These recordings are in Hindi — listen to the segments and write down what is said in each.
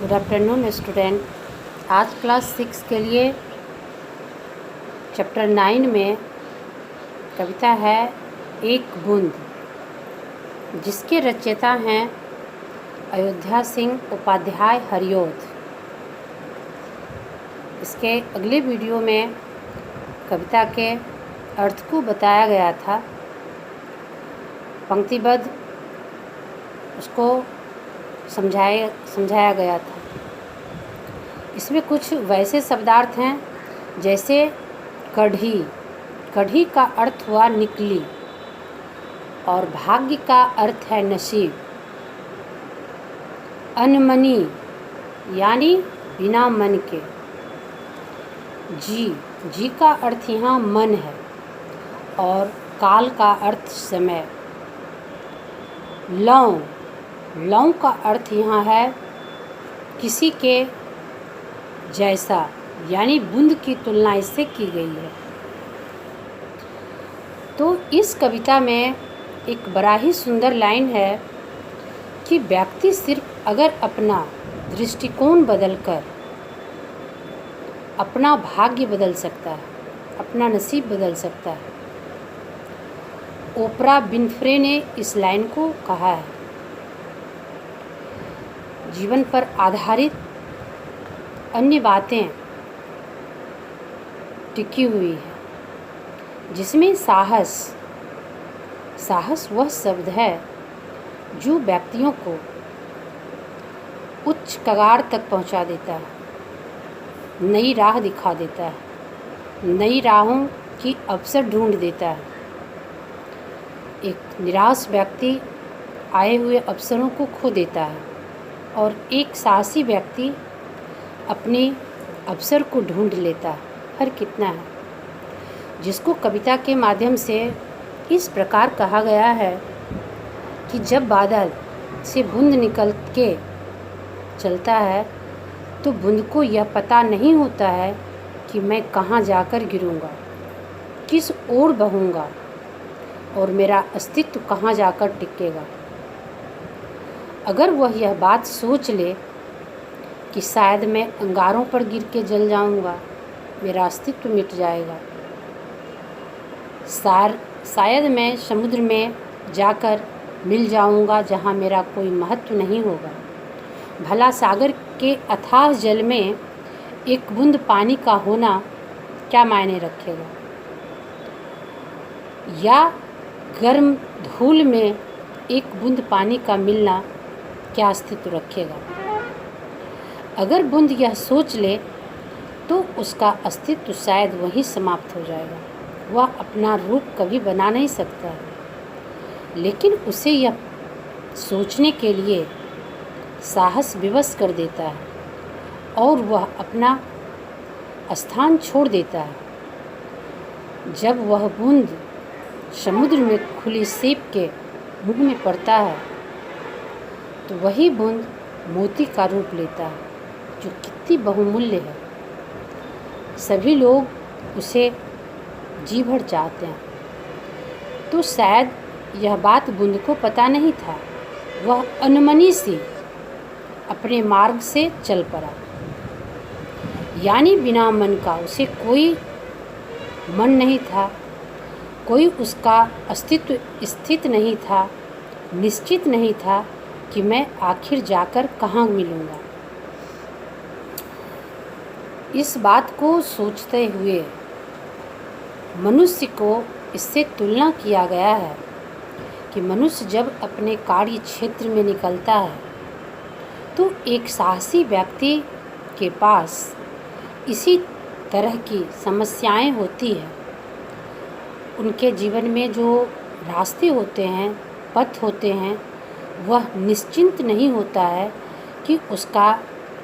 Good afternoon student. आज क्लास 6 के लिए चैप्टर 9 में कविता है एक बूंद, जिसके रचयिता हैं अयोध्या सिंह उपाध्याय हरिऔध। इसके अगले वीडियो में कविता के अर्थ को बताया गया था, पंक्तिबद्ध उसको समझाया गया था। इसमें कुछ वैसे शब्दार्थ हैं जैसे कढ़ी। कढ़ी का अर्थ हुआ निकली और भाग्य का अर्थ है नसीब। अनमनी यानी बिना मन के। जी का अर्थ यहाँ मन है और काल का अर्थ समय। लौ का अर्थ यहाँ है किसी के जैसा, यानी बूंद की तुलना इससे की गई है। तो इस कविता में एक बड़ा ही सुंदर लाइन है कि व्यक्ति सिर्फ अगर अपना दृष्टिकोण बदलकर अपना भाग्य बदल सकता है, अपना नसीब बदल सकता है। ओपरा विन्फ्रे ने इस लाइन को कहा है। जीवन पर आधारित अन्य बातें टिकी हुई है, जिसमें साहस वह शब्द है जो व्यक्तियों को उच्च कगार तक पहुंचा देता है, नई राह दिखा देता है, नई राहों की अवसर ढूंढ देता है। एक निराश व्यक्ति आए हुए अवसरों को खो देता है और एक साहसी व्यक्ति अपने अवसर को ढूंढ लेता है। फर्क कितना है, जिसको कविता के माध्यम से इस प्रकार कहा गया है कि जब बादल से बूंद निकल के चलता है तो बूंद को यह पता नहीं होता है कि मैं कहाँ जाकर गिरूँगा, किस ओर बहूँगा और मेरा अस्तित्व कहाँ जाकर टिकेगा। अगर वह यह बात सोच ले कि शायद मैं अंगारों पर गिर के जल जाऊंगा, मेरा अस्तित्व मिट जाएगा, शायद मैं समुद्र में जाकर मिल जाऊंगा जहां मेरा कोई महत्व नहीं होगा, भला सागर के अथाह जल में एक बूंद पानी का होना क्या मायने रखेगा, या गर्म धूल में एक बूंद पानी का मिलना क्या अस्तित्व रखेगा। अगर बूंद यह सोच ले तो उसका अस्तित्व शायद वहीं समाप्त हो जाएगा। वह अपना रूप कभी बना नहीं सकता है, लेकिन उसे यह सोचने के लिए साहस विवश कर देता है और वह अपना स्थान छोड़ देता है। जब वह बूंद समुद्र में खुली सीप के मुंह में पड़ता है तो वही बूंद मोती का रूप लेता है, जो कितनी बहुमूल्य है। सभी लोग उसे जी भर चाहते हैं। तो शायद यह बात बूंद को पता नहीं था। वह अनमनी सी अपने मार्ग से चल पड़ा, यानी बिना मन का। उसे कोई मन नहीं था, कोई उसका अस्तित्व स्थित नहीं था, निश्चित नहीं था कि मैं आखिर जाकर कहाँ मिलूँगा। इस बात को सोचते हुए मनुष्य को इससे तुलना किया गया है कि मनुष्य जब अपने कार्य क्षेत्र में निकलता है तो एक साहसी व्यक्ति के पास इसी तरह की समस्याएं होती हैं। उनके जीवन में जो रास्ते होते हैं, पथ होते हैं, वह निश्चिंत नहीं होता है कि उसका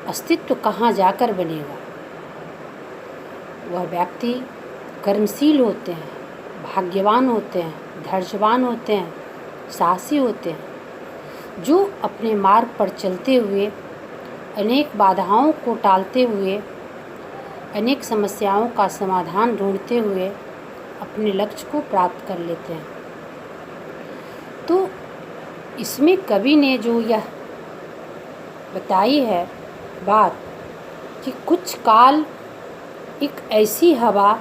अस्तित्व कहाँ जाकर बनेगा। वह व्यक्ति कर्मशील होते हैं, भाग्यवान होते हैं, धैर्यवान होते हैं, साहसी होते हैं, जो अपने मार्ग पर चलते हुए अनेक बाधाओं को टालते हुए, अनेक समस्याओं का समाधान ढूंढते हुए अपने लक्ष्य को प्राप्त कर लेते हैं। तो इसमें कवि ने जो यह बताई है बात कि कुछ काल एक ऐसी हवा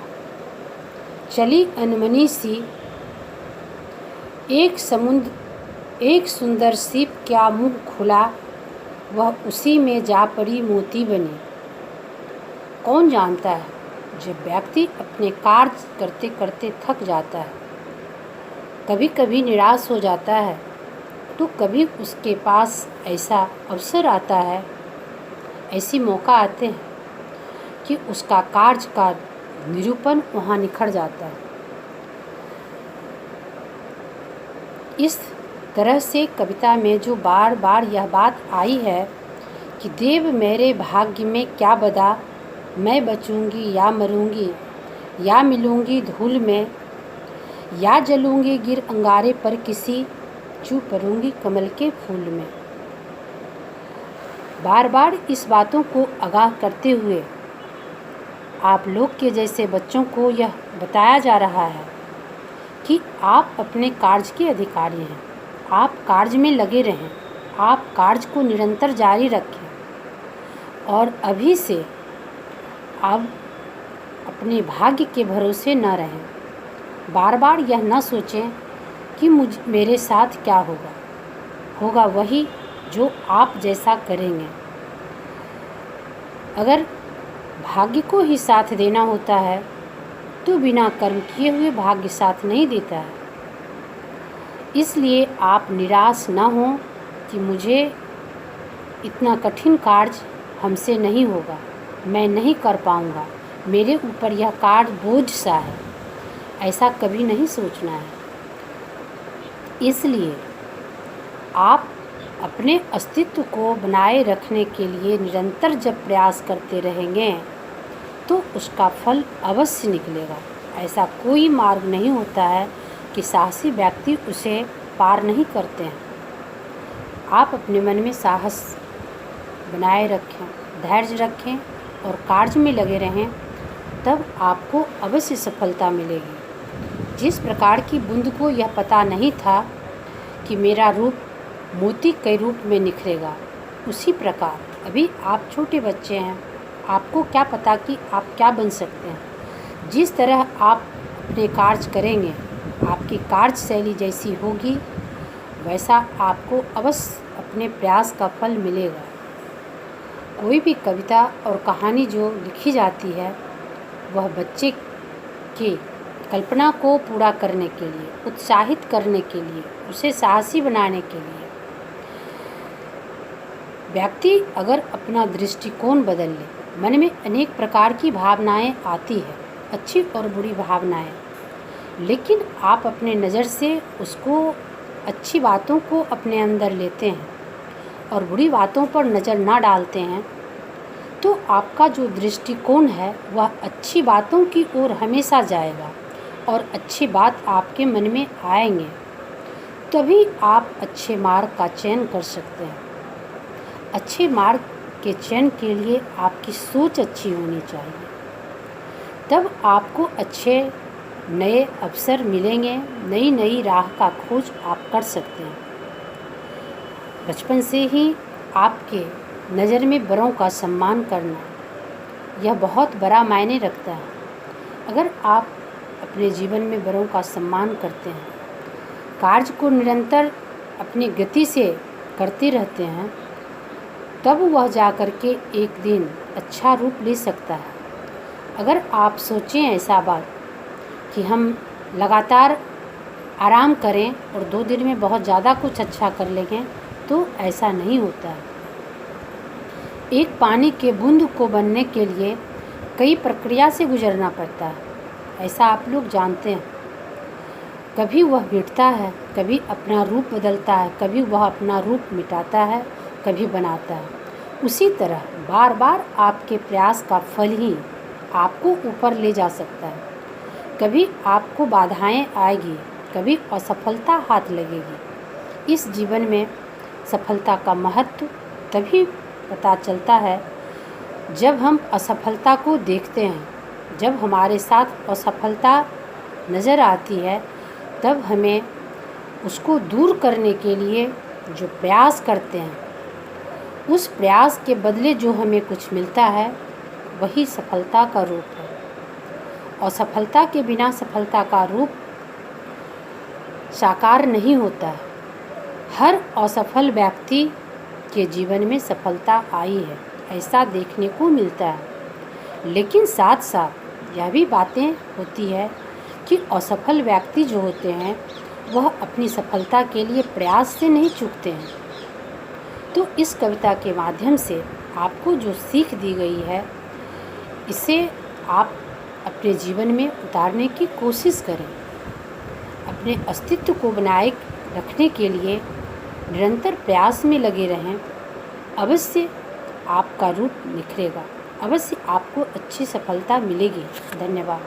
चली अनमनी सी, एक सुंदर सीप क्या मुंह खुला, वह उसी में जा पड़ी मोती बनी। कौन जानता है, जब व्यक्ति अपने कार्य करते करते थक जाता है, कभी कभी निराश हो जाता है, तो कभी उसके पास ऐसा अवसर आता है, ऐसी मौका आते हैं कि उसका कार्य का निरूपण वहाँ निखर जाता है। इस तरह से कविता में जो बार बार यह बात आई है कि देव मेरे भाग्य में क्या बदा, मैं बचूंगी या मरूंगी, या मिलूंगी धूल में, या जलूंगी गिर अंगारे पर किसी, चू परूंगी कमल के फूल में। बार बार इस बातों को आगाह करते हुए आप लोग के जैसे बच्चों को यह बताया जा रहा है कि आप अपने कार्य के अधिकारी हैं, आप कार्य में लगे रहें, आप कार्य को निरंतर जारी रखें और अभी से आप अपने भाग्य के भरोसे न रहें। बार बार यह न सोचें कि मेरे साथ क्या होगा वही जो आप जैसा करेंगे। अगर भाग्य को ही साथ देना होता है तो बिना कर्म किए हुए भाग्य साथ नहीं देता है। इसलिए आप निराश न हों कि मुझे इतना कठिन कार्य हमसे नहीं होगा, मैं नहीं कर पाऊँगा, मेरे ऊपर यह कार्य बोझ सा है, ऐसा कभी नहीं सोचना है। इसलिए आप अपने अस्तित्व को बनाए रखने के लिए निरंतर जब प्रयास करते रहेंगे तो उसका फल अवश्य निकलेगा। ऐसा कोई मार्ग नहीं होता है कि साहसी व्यक्ति उसे पार नहीं करते हैं। आप अपने मन में साहस बनाए रखें, धैर्य रखें और कार्य में लगे रहें, तब आपको अवश्य सफलता मिलेगी। जिस प्रकार की बूंद को यह पता नहीं था कि मेरा रूप मोती के रूप में निखरेगा, उसी प्रकार अभी आप छोटे बच्चे हैं, आपको क्या पता कि आप क्या बन सकते हैं। जिस तरह आप अपने कार्य करेंगे, आपकी कार्यशैली जैसी होगी, वैसा आपको अवश्य अपने प्रयास का फल मिलेगा। कोई भी कविता और कहानी जो लिखी जाती है, वह बच्चे की कल्पना को पूरा करने के लिए, उत्साहित करने के लिए, उसे साहसी बनाने के लिए। व्यक्ति अगर अपना दृष्टिकोण बदल ले, मन में अनेक प्रकार की भावनाएं आती है, अच्छी और बुरी भावनाएं, लेकिन आप अपने नज़र से उसको अच्छी बातों को अपने अंदर लेते हैं और बुरी बातों पर नज़र ना डालते हैं, तो आपका जो दृष्टिकोण है वह अच्छी बातों की ओर हमेशा जाएगा और अच्छी बात आपके मन में आएंगे, तभी आप अच्छे मार्ग का चयन कर सकते हैं। अच्छे मार्ग के चयन के लिए आपकी सोच अच्छी होनी चाहिए, तब आपको अच्छे नए अवसर मिलेंगे, नई नई राह का खोज आप कर सकते हैं। बचपन से ही आपके नज़र में बड़ों का सम्मान करना, यह बहुत बड़ा मायने रखता है। अगर आप अपने जीवन में बड़ों का सम्मान करते हैं, कार्य को निरंतर अपनी गति से करते रहते हैं, तब वह जाकर के एक दिन अच्छा रूप ले सकता है। अगर आप सोचें ऐसा बात कि हम लगातार आराम करें और 2 दिन में बहुत ज़्यादा कुछ अच्छा कर लेंगे, तो ऐसा नहीं होता है। एक पानी के बूंद को बनने के लिए कई प्रक्रिया से गुजरना पड़ता है, ऐसा आप लोग जानते हैं। कभी वह मिटता है, कभी अपना रूप बदलता है, कभी वह अपना रूप मिटाता है, कभी बनाता है। उसी तरह बार बार आपके प्रयास का फल ही आपको ऊपर ले जा सकता है। कभी आपको बाधाएं आएगी, कभी असफलता हाथ लगेगी। इस जीवन में सफलता का महत्व तभी पता चलता है जब हम असफलता को देखते हैं। जब हमारे साथ असफलता नज़र आती है, तब हमें उसको दूर करने के लिए जो प्रयास करते हैं, उस प्रयास के बदले जो हमें कुछ मिलता है वही सफलता का रूप है। और सफलता के बिना सफलता का रूप साकार नहीं होता है। हर असफल व्यक्ति के जीवन में सफलता आई है, ऐसा देखने को मिलता है। लेकिन साथ साथ यह भी बातें होती है कि असफल व्यक्ति जो होते हैं वह अपनी सफलता के लिए प्रयास से नहीं चूकते हैं। तो इस कविता के माध्यम से आपको जो सीख दी गई है, इसे आप अपने जीवन में उतारने की कोशिश करें। अपने अस्तित्व को बनाए रखने के लिए निरंतर प्रयास में लगे रहें। अवश्य आपका रूप निखरेगा, अवश्य आपको अच्छी सफलता मिलेगी। धन्यवाद।